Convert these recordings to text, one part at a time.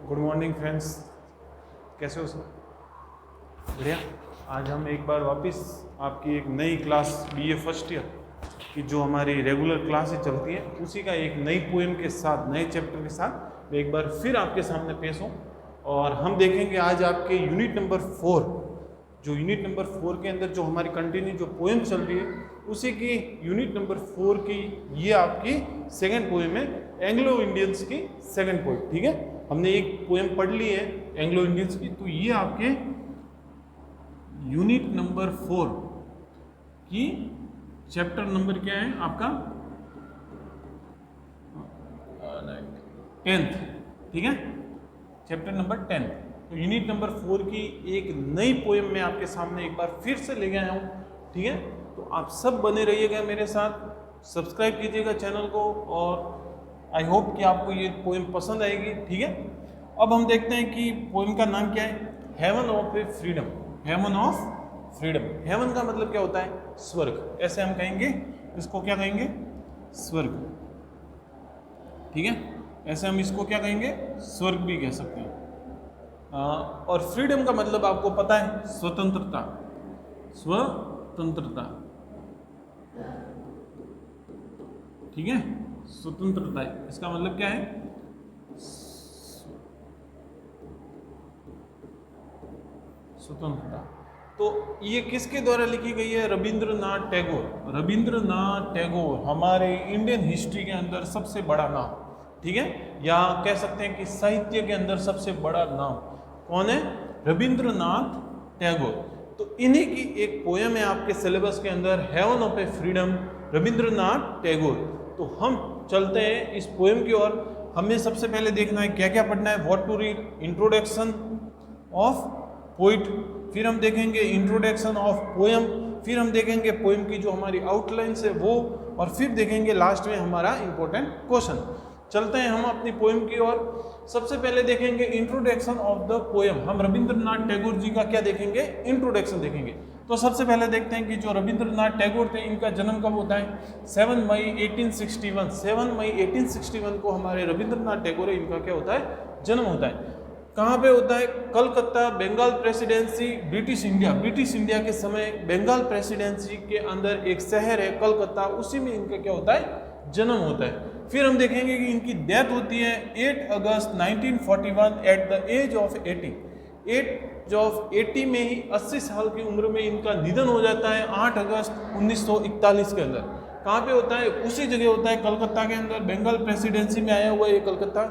Good morning friends, कैसे हो सब? बढ़िया। आज हम एक बार वापस आपकी एक नई क्लास बीए फर्स्ट ईयर की जो हमारी रेगुलर क्लासेस चलती है उसी का एक नई पोएम के साथ, नए चैप्टर के साथ मैं एक बार फिर आपके सामने पेश हूँ। और हम देखेंगे आज आपके यूनिट नंबर 4, जो यूनिट नंबर 4 के अंदर जो हमारी कंटिन्यू जो पोएम चल रही है उसी की यूनिट नंबर 4 की ये आपकी सेकंड पोएम है, एंग्लो इंडियंस की सेकंड पोएम। ठीक है, हमने एक पोएम पढ़ ली है एंग्लो इंडियंस की, तो ये आपके यूनिट नंबर 4 की चैप्टर नंबर क्या है आपका 10th। ठीक है, चैप्टर नंबर 10। तो यूनिट नंबर 4 की एक नई पोएम मैं आपके सामने एक बार फिर से लेके आया हूँ। ठीक है, तो आप सब बने रहिएगा मेरे साथ, सब्सक्राइब कीजिएगा चैनल को और आई होप कि आपको ये पोएम पसंद आएगी। ठीक है, अब हम देखते हैं कि पोएम का नाम क्या है, heaven of a freedom. Heaven of freedom, heaven का मतलब क्या होता है? स्वर्ग। ऐसे हम कहेंगे इसको, क्या कहेंगे? स्वर्ग। ठीक है, ऐसे हम इसको क्या कहेंगे? स्वर्ग भी कह सकते हैं। और फ्रीडम का मतलब आपको पता है, स्वतंत्रता। स्वतंत्रता, ठीक है, स्वतंत्रता है, इसका मतलब क्या है? स्वतंत्रता। तो ये किसके द्वारा लिखी गई है? रविंद्रनाथ टैगोर। रविंद्रनाथ टैगोर हमारे इंडियन हिस्ट्री के अंदर सबसे बड़ा नाम, ठीक है, या कह सकते हैं कि साहित्य के अंदर सबसे बड़ा नाम कौन है? रविंद्रनाथ टैगोर। तो इन्हीं की एक पोएम है आपके सिलेबस के अंदर, heaven of a freedom, Rabindranath Tagore. तो हम चलते हैं इस पोएम की ओर। हमें सबसे पहले देखना है क्या क्या पढ़ना है। What to read, introduction of poet, फिर हम देखेंगे इंट्रोडक्शन ऑफ पोएम, फिर हम देखेंगे पोएम की जो हमारी आउटलाइंस है वो, और फिर देखेंगे लास्ट में हमारा इंपॉर्टेंट क्वेश्चन। चलते हैं हम अपनी पोएम की ओर। सबसे पहले देखेंगे इंट्रोडक्शन ऑफ द पोएम। हम रविंद्रनाथ टैगोर जी का क्या देखेंगे? इंट्रोडक्शन देखेंगे। तो सबसे पहले देखते हैं कि जो रविंद्रनाथ टैगोर थे इनका जन्म कब होता है? 7 मई 1861। 7 मई 1861 को हमारे रविंद्रनाथ टैगोर है, इनका क्या होता है? जन्म होता है। कहाँ पे होता है? Calcutta, Bengal presidency, British India. British India के समय बंगाल प्रेसिडेंसी के अंदर एक शहर है कलकत्ता, उसी में इनका क्या होता है? जन्म होता है। फिर हम देखेंगे कि इनकी डेथ होती है 8 अगस्त 1941 at the age of 80। Age of 80 में ही 80 साल की उम्र में इनका निधन हो जाता है 8 अगस्त 1941 के अंदर। कहाँ पे होता है? उसी जगह होता है, कलकत्ता के अंदर। बंगाल प्रेसिडेंसी में आया हुआ है ये कलकत्ता।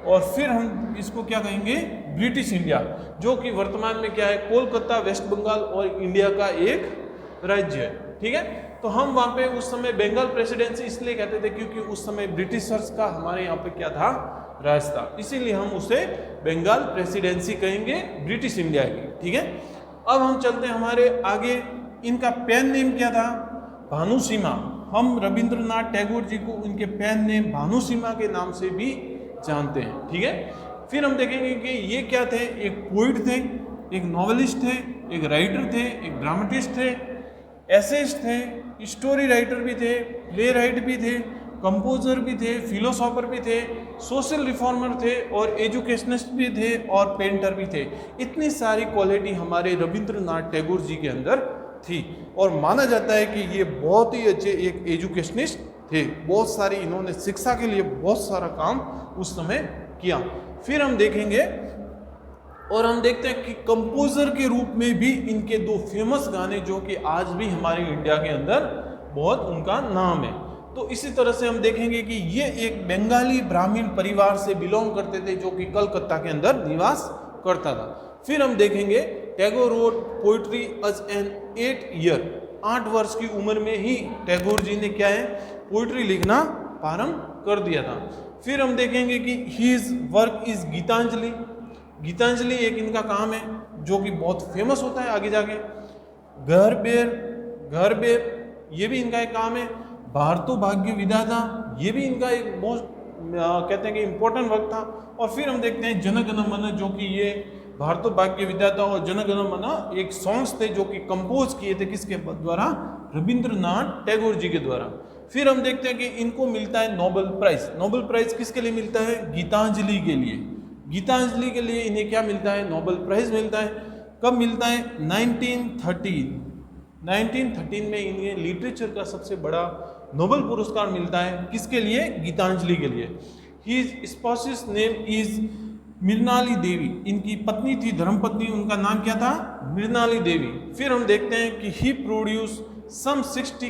और फिर हम इसको क्या कहेंगे? ब्रिटिश इंडिया, जो कि वर्तमान में क्या है? कोलकाता, वेस्ट बंगाल और इंडिया का एक राज्य है। ठीक है, तो हम वहाँ पे उस समय बंगाल प्रेसिडेंसी इसलिए कहते थे क्योंकि उस समय ब्रिटिशर्स का हमारे यहाँ पे क्या था? राज था, इसीलिए हम उसे बंगाल प्रेसिडेंसी कहेंगे, ब्रिटिश इंडिया की। ठीक है, अब हम चलते हैं हमारे आगे। इनका पेन नेम क्या था? भानुसीमा। हम रविंद्रनाथ टैगोर जी को उनके पेन नेम भानुसीमा के नाम से भी जानते हैं। ठीक है, फिर हम देखेंगे कि ये क्या थे? एक पोइट थे, एक नॉवेलिस्ट थे, एक राइटर थे, एक ड्रामेटिस्ट थे, एसेइस्ट थे, स्टोरी राइटर भी थे, प्ले राइट भी थे, कंपोजर भी थे, फिलोसोफर भी थे, सोशल रिफॉर्मर थे और एजुकेशनिस्ट भी थे और पेंटर भी थे। इतनी सारी क्वालिटी हमारे रविंद्रनाथ टैगोर जी के अंदर थी और माना जाता है कि ये बहुत ही अच्छे एक एजुकेशनिस्ट थे। बहुत सारी इन्होंने शिक्षा के लिए बहुत सारा काम उस समय किया। फिर हम देखेंगे और हम देखते हैं कि कंपोजर के रूप में भी इनके 2 फेमस गाने जो कि आज भी हमारे इंडिया के अंदर बहुत उनका नाम है। तो इसी तरह से हम देखेंगे कि ये एक बंगाली ब्राह्मण परिवार से बिलोंग करते थे जो कि कलकत्ता के अंदर निवास करता था। फिर हम देखेंगे Tagore wrote poetry as an 8 year. 8 वर्ष की उम्र में ही टैगोर जी ने क्या है? पोइट्री लिखना प्रारंभ कर दिया था। फिर हम देखेंगे कि his work is Gitanjali. Gitanjali एक इनका काम है जो कि बहुत फेमस होता है आगे जाके। घर बेर ये भी इनका एक काम है। भारतो भाग्य विधाता, ये भी इनका एक बहुत कहते हैं कि इम्पोर्टेंट वर्क था। और फिर हम देखते हैं जन गण मन, जो कि ये भारतो भाग्य विधाता और जन गण मन एक सॉन्ग्स थे जो कि कंपोज किए थे किसके द्वारा? रविंद्रनाथ टैगोर जी के द्वारा। फिर हम देखते हैं कि इनको मिलता है नोबेल प्राइज। नोबेल प्राइज किसके लिए मिलता है? गीतांजलि के लिए। गीतांजलि के लिए इन्हें क्या मिलता है? नोबेल प्राइज मिलता है। कब मिलता है? 1913 में इन्हें लिटरेचर का सबसे बड़ा नोबेल पुरस्कार मिलता है। किसके लिए? गीतांजलि के लिए। His spouse's name is Mrinali Devi, इनकी पत्नी थी, धर्मपत्नी, उनका नाम क्या था? मृणाली देवी। फिर हम देखते हैं कि he produce some 60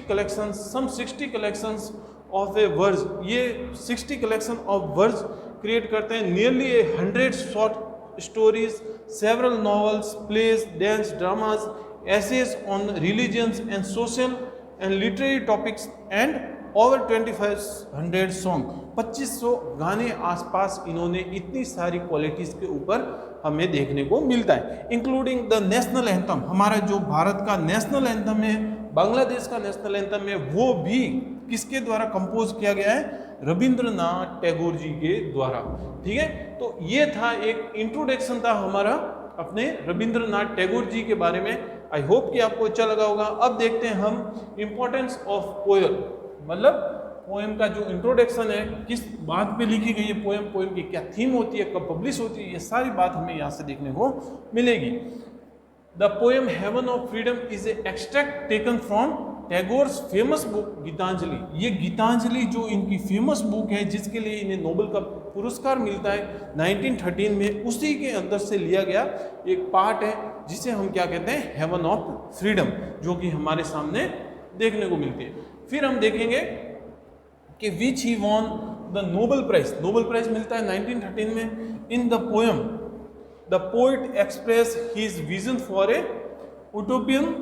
collections of a verse, ये 60 कलेक्शन ऑफ वर्ज क्रिएट करते हैं। Nearly 100 short stories, several novels, plays, dance, dramas, essays on religions and social and literary topics and over 2500 song, 2500 गाने आसपास इन्होंने इतनी सारी क्वालिटीज़ के ऊपर हमें देखने को मिलता है। इंक्लूडिंग द नेशनल एंथम, हमारा जो भारत का नेशनल एंथम है, बांग्लादेश का नेशनल एंथम है, वो भी किसके द्वारा कंपोज किया गया है? रविंद्रनाथ टैगोर जी के द्वारा। ठीक है, तो ये था एक इंट्रोडक्शन था हमारा अपने रविंद्रनाथ टैगोर जी के बारे में। आई होप कि आपको अच्छा लगा होगा। अब देखते हैं हम इम्पोर्टेंस ऑफ पोएम, मतलब पोएम का जो इंट्रोडक्शन है, किस बात पे लिखी गई है पोएम, पोएम की क्या थीम होती है, कब पब्लिश होती है, ये सारी बात हमें यहाँ से देखने को मिलेगी। The poem heaven of freedom is a extract taken from Tagore's famous book Gitanjali. ये गीतांजलि जो इनकी फेमस बुक है, जिसके लिए इन्हें नोबेल का पुरस्कार मिलता है 1913 में, उसी के अंदर से लिया गया एक पार्ट है, जिसे हम क्या कहते हैं? हेवन ऑफ फ्रीडम, जो कि हमारे सामने देखने को मिलती है। फिर हम देखेंगे कि which he won the Nobel prize, Nobel prize मिलता है 1913 में। In the poem the poet expresses his vision for a utopian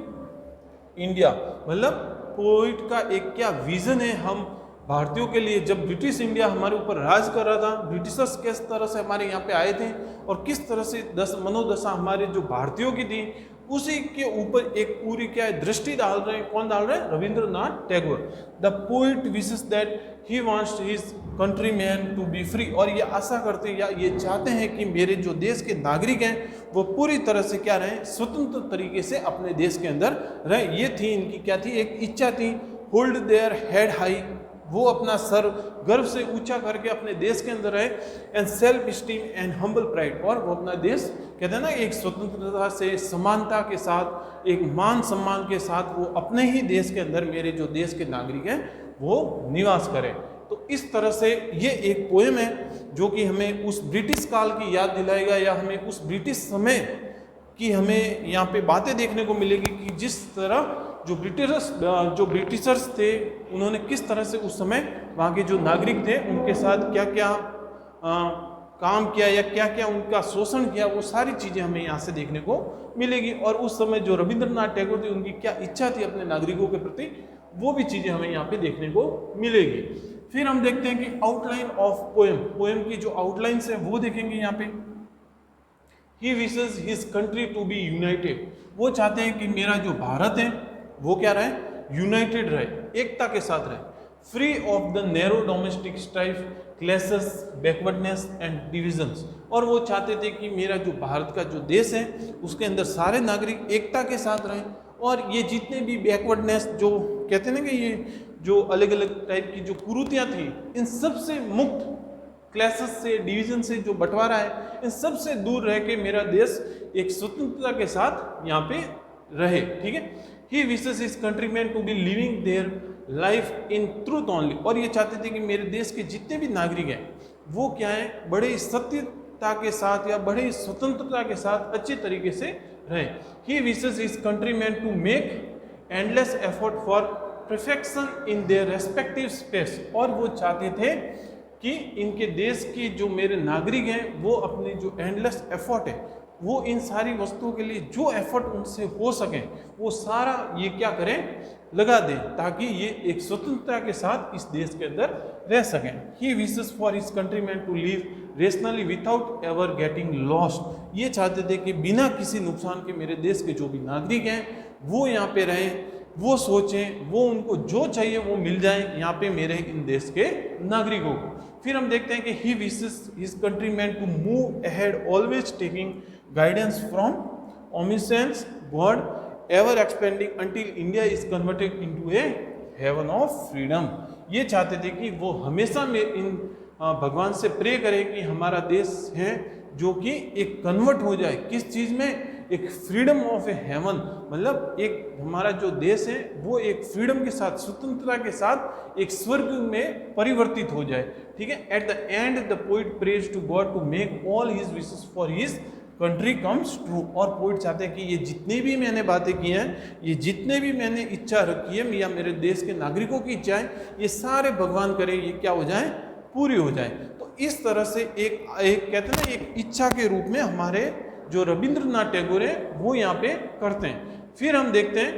India, मतलब पोइट का एक क्या विजन है हम भारतीयों के लिए। जब ब्रिटिश इंडिया हमारे ऊपर राज कर रहा था, ब्रिटिशर्स किस तरह से हमारे यहाँ पे आए थे और किस तरह से मनोदशा हमारे जो भारतीयों की थी, उसी के ऊपर एक पूरी क्या है दृष्टि डाल रहे हैं। कौन डाल रहे हैं? Rabindranath Tagore. The poet wishes that he wants his countryman to be free, और ये आशा करते हैं या ये चाहते हैं कि मेरे जो देश के नागरिक हैं वो पूरी तरह से क्या रहें? स्वतंत्र तरीके से अपने देश के अंदर रहें। ये थी इनकी क्या थी? एक इच्छा थी। होल्ड देयर हेड हाई, वो अपना सर गर्व से ऊंचा करके अपने देश के अंदर रहे। And self esteem and humble pride, और वो अपना देश कहते हैं ना एक स्वतंत्रता से, समानता के साथ, एक मान सम्मान के साथ वो अपने ही देश के अंदर, मेरे जो देश के नागरिक हैं, वो निवास करें। तो इस तरह से ये एक पोएम है जो कि हमें उस ब्रिटिश काल की याद दिलाएगा, या हमें उस ब्रिटिश समय की हमें यहाँ पे बातें देखने को मिलेगी कि जिस तरह जो ब्रिटिशर्स थे, उन्होंने किस तरह से उस समय वहाँ के जो नागरिक थे उनके साथ क्या क्या काम किया या क्या क्या उनका शोषण किया, वो सारी चीज़ें हमें यहाँ से देखने को मिलेगी। और उस समय जो रविंद्रनाथ टैगोर थे, उनकी क्या इच्छा थी अपने नागरिकों के प्रति, वो भी चीज़ें हमें यहाँ पे देखने को मिलेगी। फिर हम देखते हैं कि आउटलाइन ऑफ पोएम, पोएम की जो आउटलाइंस है वो देखेंगे यहाँ पे। He wishes his country to be united, वो चाहते हैं कि मेरा जो भारत है वो क्या रहे? यूनाइटेड रहे, एकता के साथ रहे। Free of the narrow domestic strife, classes, backwardness and divisions, और वो चाहते थे कि मेरा जो भारत का जो देश है उसके अंदर सारे नागरिक एकता के साथ रहें, और ये जितने भी बैकवर्डनेस जो कहते हैं ना कि ये जो अलग अलग टाइप की जो कुरीतियाँ थी, इन सब से मुक्त, क्लासेस से, डिवीजन से जो बंटवारा है, इन सब से दूर रह के मेरा देश एक स्वतंत्रता के साथ यहाँ पे रहे। ठीक है, he wishes his countryman to be living their life in truth only, और ये चाहते थे कि मेरे देश के जितने भी नागरिक हैं वो क्या है? बड़े सत्यता के साथ या बड़े स्वतंत्रता के साथ अच्छे तरीके से रहे। He wishes his countryman to make endless effort for perfection in their respective space, और वो चाहते थे कि इनके देश की जो मेरे नागरिक हैं वो अपने जो एंडलेस एफर्ट है, वो इन सारी वस्तुओं के लिए जो एफर्ट उनसे हो सके वो सारा ये क्या करें? लगा दें, ताकि ये एक स्वतंत्रता के साथ इस देश के अंदर रह सकें। He wishes for his countryman to live rationally without ever getting lost, ये चाहते थे कि बिना किसी नुकसान के मेरे देश के जो भी नागरिक हैं वो यहाँ पे रहें, वो सोचें, वो उनको जो चाहिए वो मिल जाए यहाँ पे मेरे इन देश के नागरिकों को। फिर हम देखते हैं कि he wishes his countryman to move ahead always taking guidance from omniscience God ever expanding until India is converted into a heaven of freedom. ये चाहते थे कि वो हमेशा में इन भगवान से प्रे करें कि हमारा देश है जो कि एक कन्वर्ट हो जाए किस चीज में, एक फ्रीडम ऑफ ए हेवन, मतलब एक हमारा जो देश है वो एक फ्रीडम के साथ, स्वतंत्रता के साथ एक स्वर्ग में परिवर्तित हो जाए। ठीक है, at the end the poet prays to God to make all his wishes for his country comes true. और पोइट चाहते हैं कि ये जितनी भी मैंने बातें की हैं, ये जितने भी मैंने इच्छा रखी है या मेरे देश के नागरिकों की इच्छाएं, ये सारे भगवान करे ये क्या हो जाए, पूरी हो जाए। तो इस तरह से एक कहते हैं ना, एक इच्छा के रूप में हमारे जो रविंद्रनाथ टैगोर है वो यहाँ पे करते हैं। फिर हम देखते हैं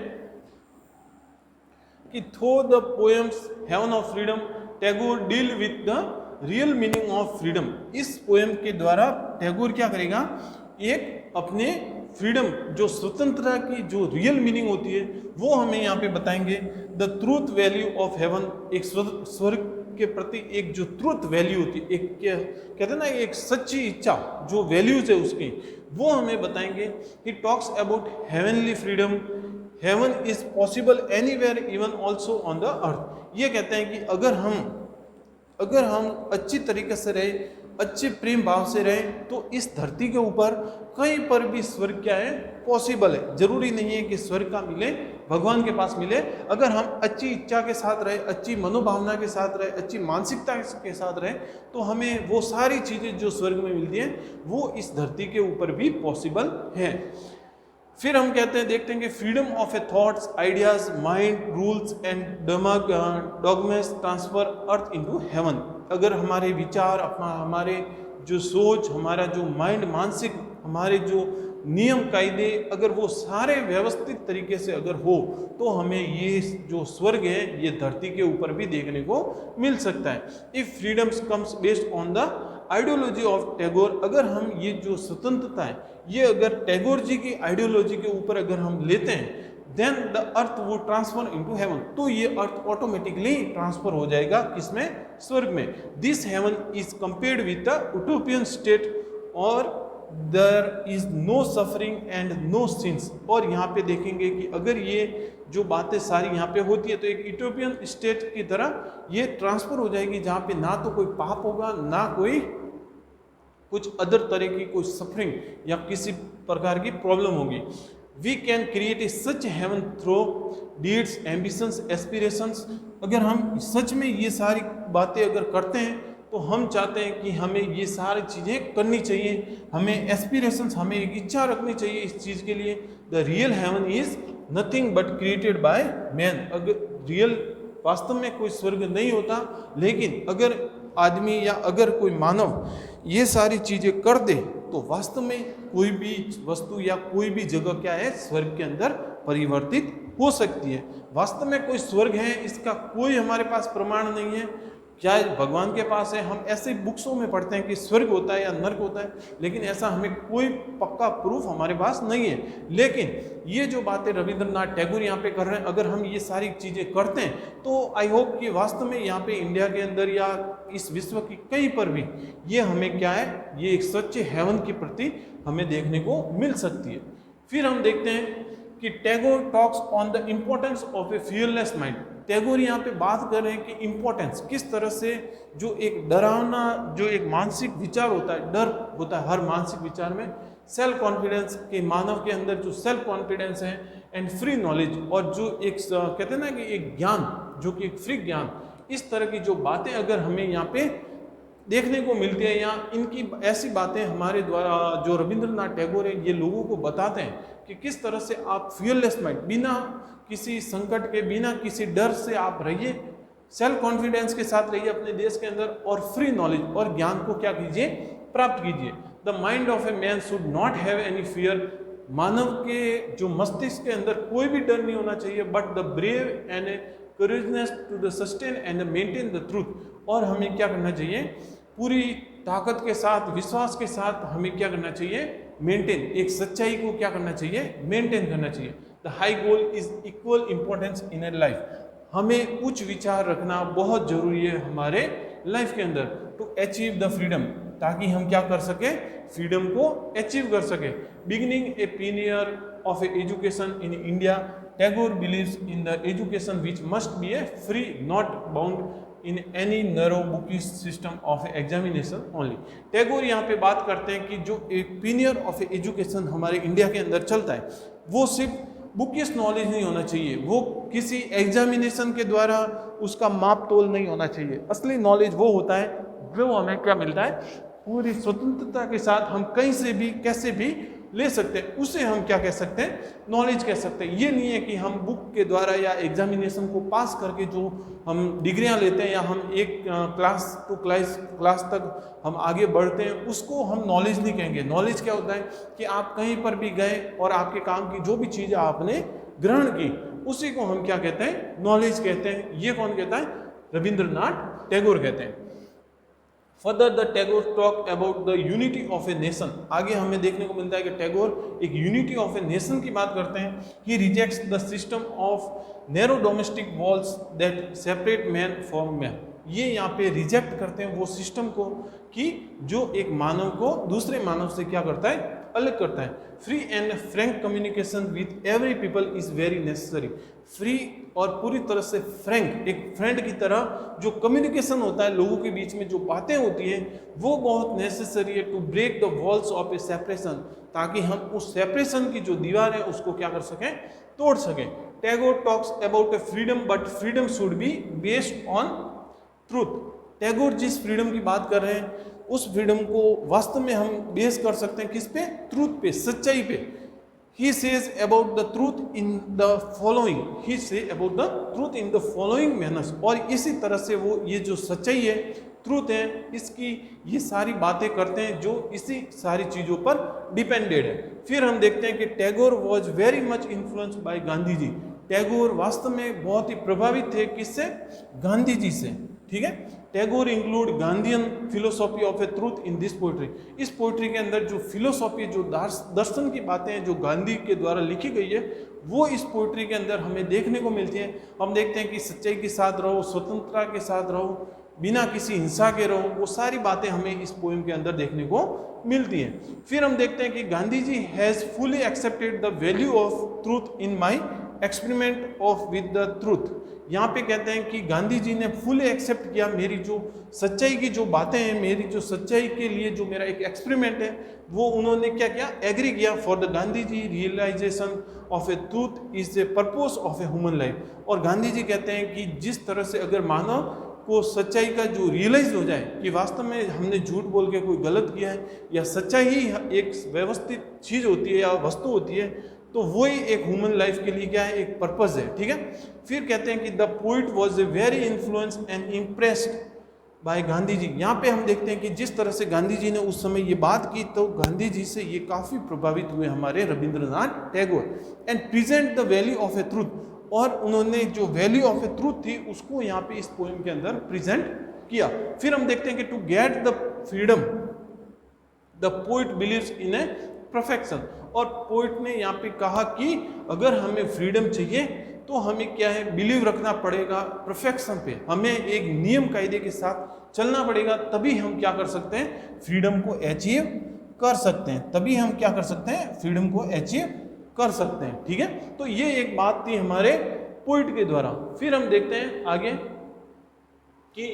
कि through the poems heaven of freedom Tagore deal with the real meaning of freedom. इस पोएम के द्वारा टैगोर क्या करेगा, एक अपने फ्रीडम, जो स्वतंत्रता की जो रियल मीनिंग होती है वो हमें यहाँ पे बताएंगे। The truth value of haven, एक स्वर्ग के प्रति एक जो ट्रूथ वैल्यू होती है, एक कहते हैं ना एक सच्ची इच्छा, जो वैल्यूज है उसकी, वो हमें बताएंगे। He talks about heavenly freedom, heaven is possible anywhere even also on the earth. ये कहते हैं कि अगर हम अच्छी तरीके से रहे, अच्छे प्रेम भाव से रहें, तो इस धरती के ऊपर कहीं पर भी स्वर्ग क्या है, पॉसिबल है। जरूरी नहीं है कि स्वर्ग का मिले, भगवान के पास मिले। अगर हम अच्छी इच्छा के साथ रहे, अच्छी मनोभावना के साथ रहे, अच्छी मानसिकता के साथ रहे, तो हमें वो सारी चीज़ें जो स्वर्ग में मिलती हैं वो इस धरती के ऊपर भी पॉसिबल है। फिर हम कहते हैं, देखते हैं कि freedom of a thoughts, ideas, mind, rules and dogmas transfer earth into heaven. अगर हमारे विचार, हमारे जो सोच, हमारा जो माइंड, मानसिक हमारे जो नियम कायदे, अगर वो सारे व्यवस्थित तरीके से अगर हो, तो हमें ये जो स्वर्ग है ये धरती के ऊपर भी देखने को मिल सकता है। If freedom comes based on the ideology of Tagore, अगर हम ये जो स्वतंत्रता है ये अगर टैगोर जी की आइडियोलॉजी के ऊपर अगर हम लेते हैं, देन द अर्थ वो ट्रांसफर इनटू हेवन, तो ये अर्थ ऑटोमेटिकली ट्रांसफर हो जाएगा किसमें, स्वर्ग में। This heaven is compared with the utopian state और there is no suffering and no sins. और यहाँ पे देखेंगे कि अगर ये जो बातें सारी यहाँ पे होती है तो एक यूटोपियन स्टेट की तरह ये ट्रांसफर हो जाएगी, जहाँ पे ना तो कोई पाप होगा, ना कोई कुछ अदर तरह की कोई सफरिंग या किसी प्रकार की प्रॉब्लम होगी। We can create a such heaven through deeds, ambitions, aspirations. अगर हम सच में ये सारी बातें अगर करते हैं तो हम चाहते हैं कि हमें ये सारी चीज़ें करनी चाहिए, हमें एस्पिरेशंस, हमें एक इच्छा रखनी चाहिए इस चीज़ के लिए। The real heaven is nothing but created by man. अगर रियल वास्तव में कोई स्वर्ग नहीं होता, लेकिन अगर आदमी या अगर कोई मानव ये सारी चीज़ें कर दे तो वास्तव में कोई भी वस्तु या कोई भी जगह क्या है, स्वर्ग के अंदर परिवर्तित हो सकती है। वास्तव में कोई स्वर्ग है इसका कोई हमारे पास प्रमाण नहीं है। क्या भगवान के पास है, हम ऐसे बुक्सों में पढ़ते हैं कि स्वर्ग होता है या नर्क होता है, लेकिन ऐसा हमें कोई पक्का प्रूफ हमारे पास नहीं है। लेकिन ये जो बातें रविंद्रनाथ टैगोर यहाँ पे कर रहे हैं, अगर हम ये सारी चीज़ें करते हैं तो आई होप कि वास्तव में यहाँ पे इंडिया के अंदर या इस विश्व की कहीं पर भी ये हमें क्या है, ये एक सच्चे हेवन के प्रति हमें देखने को मिल सकती है। फिर हम देखते हैं कि Tagore talks on the importance of A fearless mind. Tagore यहाँ पे बात कर रहे हैं कि इम्पोर्टेंस किस तरह से, जो एक डरावना जो एक मानसिक विचार होता है, डर होता है हर मानसिक विचार में, सेल्फ कॉन्फिडेंस के मानव के अंदर जो सेल्फ कॉन्फिडेंस है एंड फ्री नॉलेज, और जो एक कहते हैं ना कि एक ज्ञान जो कि एक फ्री ज्ञान, इस तरह की जो बातें अगर हमें यहाँ पे देखने को मिलती है या इनकी ऐसी बातें हमारे द्वारा जो रविंद्रनाथ टैगोर है ये लोगों को बताते हैं कि किस तरह से आप फियरलेस माइंड, बिना किसी संकट के, बिना किसी डर से आप रहिए, सेल्फ कॉन्फिडेंस के साथ रहिए अपने देश के अंदर, और फ्री नॉलेज और ज्ञान को क्या कीजिए, प्राप्त कीजिए। The mind of a man should not have any fear. मानव के जो मस्तिष्क के अंदर कोई भी डर नहीं होना चाहिए, but the brave and courageness to the sustain and maintain the truth. और हमें क्या करना चाहिए, पूरी ताकत के साथ, विश्वास के साथ हमें क्या करना चाहिए, मेंटेन, एक सच्चाई को क्या करना चाहिए, मेंटेन करना चाहिए। The high goal is equal importance in A life. हमें उच्च विचार रखना बहुत जरूरी है हमारे लाइफ के अंदर, टू अचीव द फ्रीडम, ताकि हम क्या कर सके, फ्रीडम को अचीव कर सके। Beginning A पीनियर of A education in India, Tagore believes in the education which must be A free, not bound in any narrow bookish system of examination only. Tagore यहाँ पे बात करते हैं कि जो एक पीनियर ऑफ एजुकेशन हमारे इंडिया के अंदर चलता है वो सिर्फ बुकिश नॉलेज नहीं होना चाहिए, वो किसी एग्जामिनेशन के द्वारा उसका माप तोल नहीं होना चाहिए। असली नॉलेज वो होता है जो हमें क्या मिलता है, पूरी स्वतंत्रता के साथ हम कहीं से भी कैसे भी ले सकते हैं, उसे हम क्या कह सकते हैं, नॉलेज कह सकते हैं। ये नहीं है कि हम बुक के द्वारा या एग्जामिनेशन को पास करके जो हम डिग्रियां लेते हैं या हम एक क्लास टू क्लास तक हम आगे बढ़ते हैं उसको हम नॉलेज नहीं कहेंगे। नॉलेज क्या होता है कि आप कहीं पर भी गए और आपके काम की जो भी चीज़ आपने ग्रहण की उसी को हम क्या कहते हैं, नॉलेज कहते हैं। ये कौन कहता है, रविंद्रनाथ टैगोर कहते हैं। Further the Tagore talk about the unity of a nation. आगे हमें देखने को मिलता है कि टैगोर एक यूनिटी ऑफ ए नेशन की बात करते हैं। He rejects the system of narrow domestic walls that separate man from man. ये यहाँ पे रिजेक्ट करते हैं वो सिस्टम को कि जो एक मानव को दूसरे मानव से क्या करता है, अलग करता है। Free and Frank communication with every people is very necessary. Free और पूरी तरह से फ्रैंक, एक फ्रेंड की तरह जो कम्युनिकेशन होता है लोगों के बीच में, जो बातें होती हैं वो बहुत नेसेसरी है to break the walls of a separation, ताकि हम उस सेपरेशन की जो दीवार है उसको क्या कर सकें, तोड़ सकें। Tagore talks about A freedom but freedom should be based on truth. Tagore जिस फ्रीडम की बात कर रहे हैं उस फ्रीडम को वास्तव में हम बेस कर सकते हैं किस पे, ट्रूथ पे, सच्चाई पे। He says about the truth in the following, he say about the truth in the following manners। और इसी तरह से वो ये जो सच्चाई है, ट्रूथ है, इसकी ये सारी बातें करते हैं जो इसी सारी चीज़ों पर डिपेंडेड है। फिर हम देखते हैं कि Tagore was very much influenced by Gandhi ji. Tagore वास्तव में बहुत ही प्रभावित थे किससे, गांधी जी से, ठीक है। Tagore include Gandhian philosophy of a truth in this poetry. इस पोइट्री के अंदर जो फिलोसॉफी, जो दर्शन की बातें हैं जो गांधी के द्वारा लिखी गई है वो इस पोइट्री के अंदर हमें देखने को मिलती हैं। हम देखते हैं कि सच्चाई के साथ रहो, स्वतंत्रता के साथ रहो, बिना किसी हिंसा के रहो, वो सारी बातें हमें इस पोएम के अंदर देखने को मिलती हैं। फिर हम देखते हैं कि Gandhi ji has fully accepted the value of truth in my experiment of with the truth. यहाँ पे कहते हैं कि गांधी जी ने फुली एक्सेप्ट किया मेरी जो सच्चाई की जो बातें हैं, मेरी जो सच्चाई के लिए जो मेरा एक एक्सपेरिमेंट है वो उन्होंने क्या किया, एग्री किया। For the Gandhi ji realisation of a truth is a purpose of a human life. और गांधी जी कहते हैं कि जिस तरह से अगर मानव को सच्चाई का जो रियलाइज हो जाए कि वास्तव में हमने झूठ बोल के कोई गलत किया है या सच्चाई ही एक व्यवस्थित चीज़ होती है या वस्तु होती है, तो वही एक ह्यूमन लाइफ के लिए क्या है, एक पर्पस है, ठीक है। फिर कहते हैं कि the poet was a very influence and impressed by Gandhi ji. यहाँ पे हम देखते हैं कि जिस तरह से गांधी जी ने उस समय ये बात की तो गांधी जी से ये काफ़ी प्रभावित हुए हमारे Rabindranath Tagore. And present the value of a truth, और उन्होंने जो वैल्यू ऑफ ए ट्रूथ थी उसको यहाँ पे इस पोएम के अंदर प्रेजेंट किया। फिर हम देखते हैं कि to get the freedom the poet believes in a perfection. और पोइट ने यहाँ पे कहा कि अगर हमें फ्रीडम चाहिए तो हमें क्या है, बिलीव रखना पड़ेगा परफेक्शन पे, हमें एक नियम कायदे के साथ चलना पड़ेगा, तभी हम क्या कर सकते हैं, फ्रीडम को अचीव कर सकते हैं, तभी हम क्या कर सकते हैं, फ्रीडम को अचीव कर सकते हैं, ठीक है। तो ये एक बात थी हमारे पोइट के द्वारा। फिर हम देखते हैं आगे कि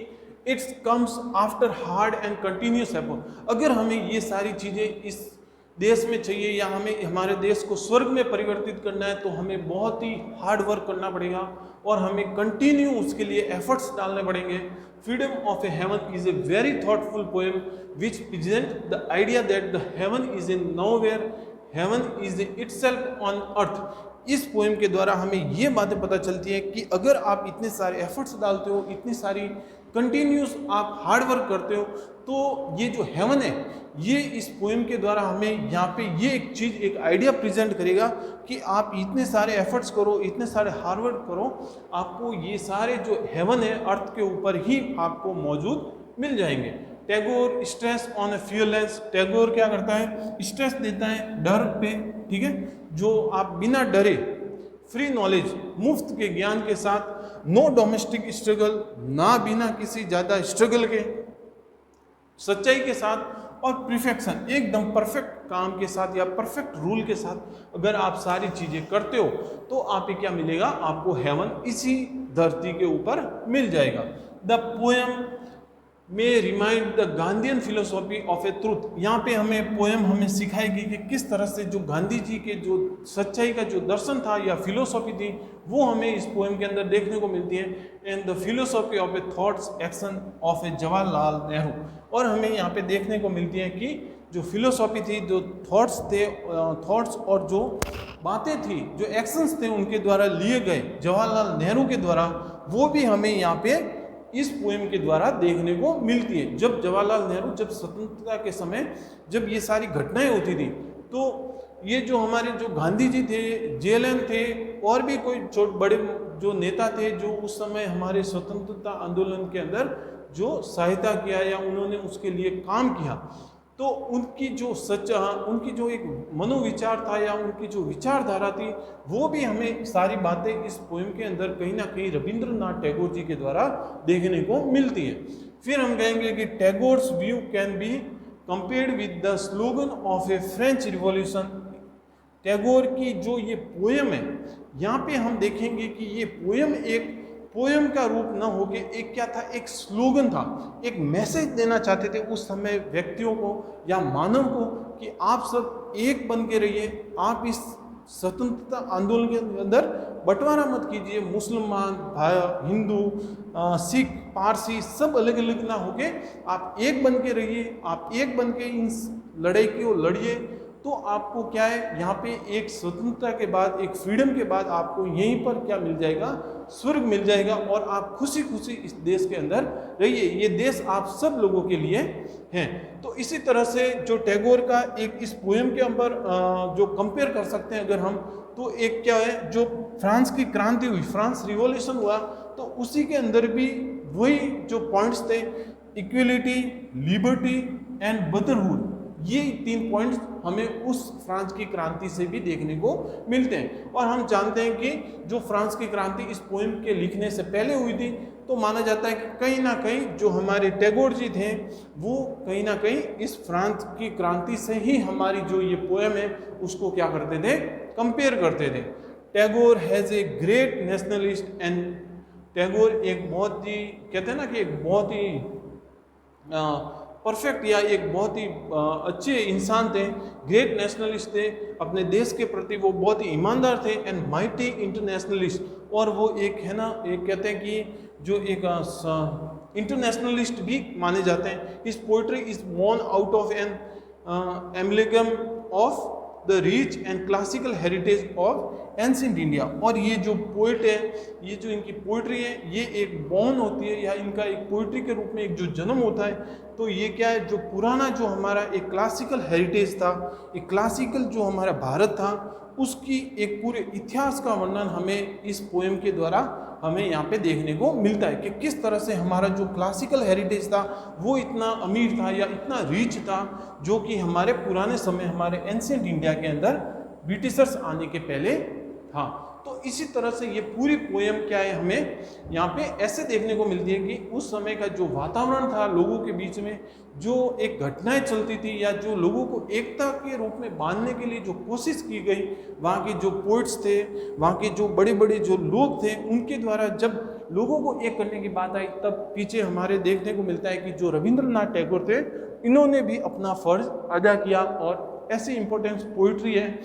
it's comes after hard and continuous effort. अगर हमें ये सारी चीज़ें इस देश में चाहिए या हमें हमारे देश को स्वर्ग में परिवर्तित करना है तो हमें बहुत ही हार्ड वर्क करना पड़ेगा और हमें कंटिन्यू उसके लिए एफर्ट्स डालने पड़ेंगे। Freedom of A heaven is a very thoughtful poem which present the idea that the heaven is in nowhere, heaven is itself on earth. इस पोएम के द्वारा हमें ये बातें पता चलती है कि अगर आप इतने सारे एफर्ट्स डालते हो, इतनी सारी कंटिन्यूस आप हार्ड वर्क करते हो, तो ये जो हेवन है ये इस पोएम के द्वारा हमें यहाँ पे ये एक चीज़, एक आइडिया प्रेजेंट करेगा कि आप इतने सारे एफर्ट्स करो, इतने सारे हार्ड वर्क करो, आपको ये सारे जो हेवन है अर्थ के ऊपर ही आपको मौजूद मिल जाएंगे। Tagore stress on A fearless. Tagore क्या करता है, स्ट्रेस देता है डर पे, ठीक है, जो आप बिना डरे फ्री नॉलेज, मुफ्त के ज्ञान के साथ, नो डोमेस्टिक स्ट्रगल, ना बिना किसी ज़्यादा स्ट्रगल के, सच्चाई के साथ और परफेक्शन, एकदम परफेक्ट काम के साथ या परफेक्ट रूल के साथ अगर आप सारी चीज़ें करते हो तो आप क्या मिलेगा, आपको हेवन इसी धरती के ऊपर मिल जाएगा। द पोएम में remind the Gandhian philosophy of a truth. यहाँ पे हमें पोएम हमें सिखाएगी कि किस तरह से जो गांधी जी के जो सच्चाई का जो दर्शन था या फिलोसॉफी थी वो हमें इस पोएम के अंदर देखने को मिलती है। And the philosophy of a thoughts action of a Jawaharlal Nehru. और हमें यहाँ पे देखने को मिलती है कि जो फिलोसॉफी थी, जो थॉट्स और जो बातें थी, जो एक्शंस थे उनके द्वारा लिए गए जवाहरलाल नेहरू के द्वारा, वो भी हमें यहाँ पे इस पोएम के द्वारा देखने को मिलती है। जब जवाहरलाल नेहरू जब स्वतंत्रता के समय जब ये सारी घटनाएं होती थी तो ये जो हमारे जो गांधी जी थे, जेएलएन थे और भी कोई बड़े जो नेता थे जो उस समय हमारे स्वतंत्रता आंदोलन के अंदर जो सहायता किया या उन्होंने उसके लिए काम किया, तो उनकी जो एक मनोविचार था या उनकी जो विचारधारा थी वो भी हमें सारी बातें इस पोएम के अंदर कहीं ना कहीं रविंद्रनाथ टैगोर जी के द्वारा देखने को मिलती है। फिर हम कहेंगे कि Tagore's view can be compared with the slogan of A French revolution. Tagore की जो ये पोएम है, यहाँ पे हम देखेंगे कि ये पोएम एक पोएम का रूप न होके एक क्या था, एक स्लोगन था, एक मैसेज देना चाहते थे उस समय व्यक्तियों को या मानव को कि आप सब एक बन के रहिए, आप इस स्वतंत्रता आंदोलन के अंदर बंटवारा मत कीजिए, मुसलमान भाई, हिंदू, सिख, पारसी सब अलग अलग ना होके आप एक बन के रहिए, आप एक बन के इन लड़ाई को लड़िए। तो आपको क्या है, यहाँ पे एक स्वतंत्रता के बाद, एक फ्रीडम के बाद आपको यहीं पर क्या मिल जाएगा, स्वर्ग मिल जाएगा और आप खुशी खुशी इस देश के अंदर रहिए, ये देश आप सब लोगों के लिए है। तो इसी तरह से जो टैगोर का एक इस पोएम के अंदर जो कंपेयर कर सकते हैं अगर हम, तो एक क्या है, जो फ्रांस की क्रांति हुई, फ्रांस रिवॉल्यूशन हुआ, तो उसी के अंदर भी वही जो पॉइंट्स थे, इक्वलिटी, लिबर्टी एंड ब्रदरहुड, ये 3 पॉइंट्स हमें उस फ्रांस की क्रांति से भी देखने को मिलते हैं। और हम जानते हैं कि जो फ्रांस की क्रांति इस पोएम के लिखने से पहले हुई थी, तो माना जाता है कि कहीं ना कहीं जो हमारे टैगोर जी थे वो कहीं ना कहीं इस फ्रांस की क्रांति से ही हमारी जो ये पोएम है उसको क्या करते थे, कंपेयर करते थे। Tagore has a great nationalist and Tagore एक बहुत ही, कहते हैं ना कि एक बहुत ही परफेक्ट या एक बहुत ही अच्छे इंसान थे, ग्रेट नेशनलिस्ट थे, अपने देश के प्रति वो बहुत ही ईमानदार थे, एंड माइटी इंटरनेशनलिस्ट, और वो एक है ना, एक कहते हैं कि जो एक इंटरनेशनलिस्ट भी माने जाते हैं। His poetry is born out of an amalgam of the rich and classical heritage of ancient India. और ये जो पोइट है, ये जो इनकी पोइट्री है, ये एक बॉर्न होती है या इनका एक पोइट्री के रूप में एक जो जन्म होता है, तो ये क्या है, जो पुराना जो हमारा एक क्लासिकल हेरिटेज था, एक क्लासिकल जो हमारा भारत था, उसकी एक पूरे इतिहास का वर्णन हमें इस पोएम के द्वारा हमें यहाँ पे देखने को मिलता है कि किस तरह से हमारा जो क्लासिकल हेरिटेज था वो इतना अमीर था या इतना रिच था, जो कि हमारे पुराने समय, हमारे एंशिएंट इंडिया के अंदर ब्रिटिशर्स आने के पहले था। तो इसी तरह से ये पूरी पोएम क्या है, हमें यहाँ पे ऐसे देखने को मिलती है कि उस समय का जो वातावरण था लोगों के बीच में, जो एक घटनाएं चलती थी या जो लोगों को एकता के रूप में बांधने के लिए जो कोशिश की गई, वहाँ के जो पोइट्स थे, वहाँ के जो बड़े बड़े जो लोग थे, उनके द्वारा जब लोगों को एक करने की बात आई, तब पीछे हमारे देखने को मिलता है कि जो रविंद्रनाथ टैगोर थे, इन्होंने भी अपना फर्ज अदा किया। और ऐसी इंपॉर्टेंट पोइट्री है,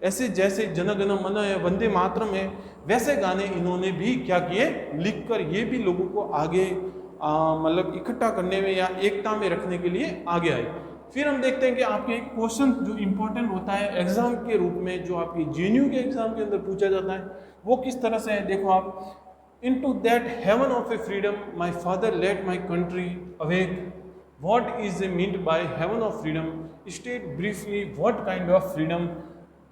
ऐसे जैसे जन गण मन है, वंदे मातरम है, वैसे गाने इन्होंने भी क्या किए, लिखकर ये भी लोगों को आगे मतलब इकट्ठा करने में या एकता में रखने के लिए आगे आए। फिर हम देखते हैं कि आपके एक क्वेश्चन जो इम्पोर्टेंट होता है एग्जाम के रूप में, जो आपकी जेएनयू के एग्जाम के अंदर पूछा जाता है, वो किस तरह से है। देखो आप, into that heaven of a freedom my father let my country awake, what is a meant by heaven of freedom, state briefly what kind of freedom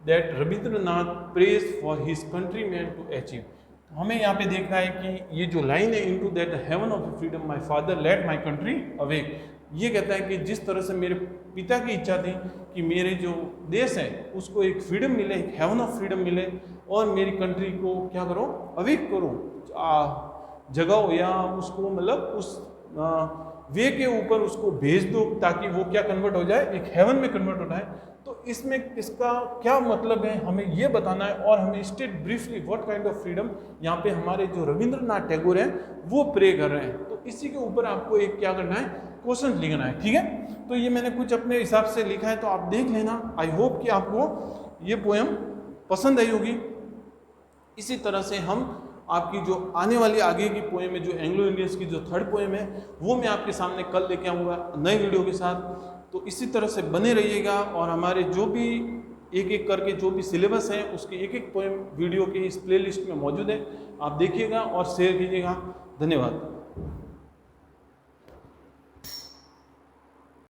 that Rabindranath prays for his countryman to achieve. हमें यहाँ पे देखना है कि ये जो line है, into that heaven of freedom my father let my country awake, ये कहता है कि जिस तरह से मेरे पिता की इच्छा थी कि मेरे जो देश है उसको एक फ्रीडम मिले, एक हेवन ऑफ फ्रीडम मिले, और मेरी कंट्री को क्या करो, अवेक करो, जगाओ, या उसको मतलब उस वे के ऊपर उसको भेज दो ताकि वो क्या कन्वर्ट हो जाए, एक हेवन में कन्वर्ट हो जाए। तो इसमें इसका क्या मतलब है, हमें ये बताना है। और हमें state briefly what kind of freedom, यहाँ पे हमारे जो रविंद्रनाथ टैगोर हैं वो प्रे कर रहे हैं। तो इसी के ऊपर आपको एक क्या करना है, क्वेश्चन लिखना है, ठीक है। तो ये मैंने कुछ अपने हिसाब से लिखा है, तो आप देख लेना। आई होप कि आपको ये पोएम पसंद आई होगी। इसी तरह से हम आपकी जो आने वाली आगे की पोएम है, जो एंग्लो इंडियंस की जो थर्ड पोएम है, वो मैं आपके सामने कल लेके आऊँगा नए वीडियो के साथ। तो इसी तरह से बने रहिएगा, और हमारे जो भी एक एक करके जो भी सिलेबस है उसकी एक एक पोएम वीडियो के इस प्लेलिस्ट में मौजूद है, आप देखिएगा और शेयर कीजिएगा। धन्यवाद।